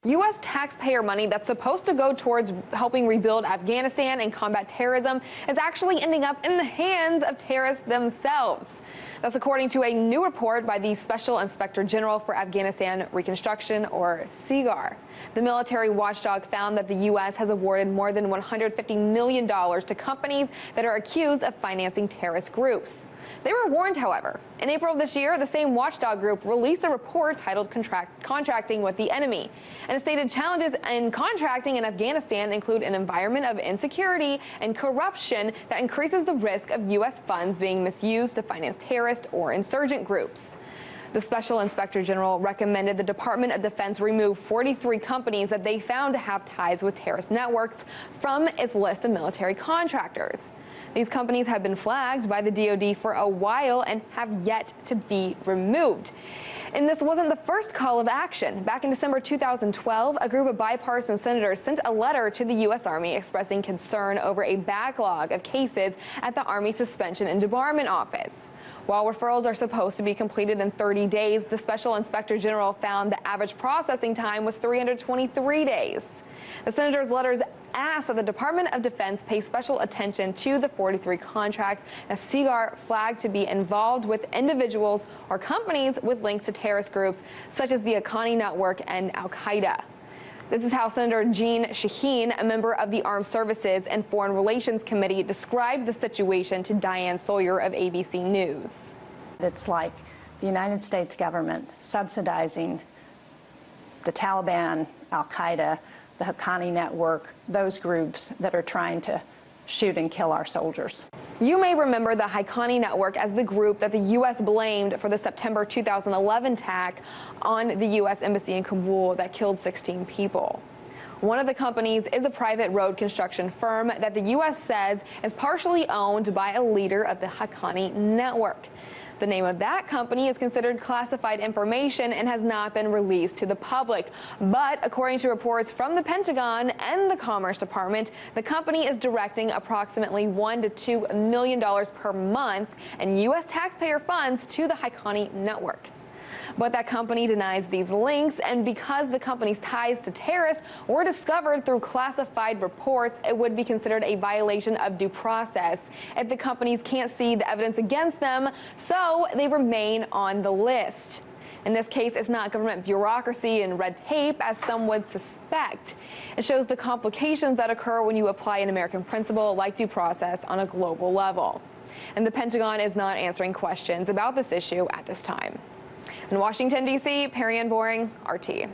U.S. taxpayer money that's supposed to go towards helping rebuild Afghanistan and combat terrorism is actually ending up in the hands of terrorists themselves. That's according to a new report by the Special Inspector General for Afghanistan Reconstruction, or SIGAR. The military watchdog found that the U.S. has awarded more than $150 million to companies that are accused of financing terrorist groups. They were warned, however. In April of this year, the same watchdog group released a report titled Contracting with the Enemy. And it stated challenges in contracting in Afghanistan include an environment of insecurity and corruption that increases the risk of U.S. funds being misused to finance terrorist or insurgent groups. The Special Inspector General recommended the Department of Defense remove 43 companies that they found to have ties with terrorist networks from its list of military contractors. These companies have been flagged by the DoD for a while and have yet to be removed. And this wasn't the first call of action. Back in December 2012, a group of bipartisan senators sent a letter to the U.S. Army expressing concern over a backlog of cases at the Army Suspension and Debarment Office. While referrals are supposed to be completed in 30 days, the Special Inspector General found the average processing time was 323 days. The senators' letters asked that the Department of Defense pay special attention to the 43 contracts that SIGAR flagged to be involved with individuals or companies with links to terrorist groups such as the Haqqani network and Al-Qaeda. This is how Senator Jeanne Shaheen, a member of the Armed Services and Foreign Relations Committee, described the situation to Diane Sawyer of ABC News. It's like the United States government subsidizing the Taliban, Al-Qaeda, the Haqqani network, those groups that are trying to shoot and kill our soldiers. You may remember the Haqqani network as the group that the U.S. blamed for the September 2011 attack on the U.S. Embassy in Kabul that killed 16 people. One of the companies is a private road construction firm that the U.S. says is partially owned by a leader of the Haqqani network. The name of that company is considered classified information and has not been released to the public. But according to reports from the Pentagon and the Commerce Department, the company is directing approximately $1 to $2 million per month in U.S. taxpayer funds to the Haqqani network. But that company denies these links, and because the company's ties to terrorists were discovered through classified reports, it would be considered a violation of due process if the companies can't see the evidence against them, so they remain on the list. In this case, it's not government bureaucracy and red tape, as some would suspect. It shows the complications that occur when you apply an American principle like due process on a global level. And the Pentagon is not answering questions about this issue at this time. In Washington, D.C., Perry Ann Boring, RT.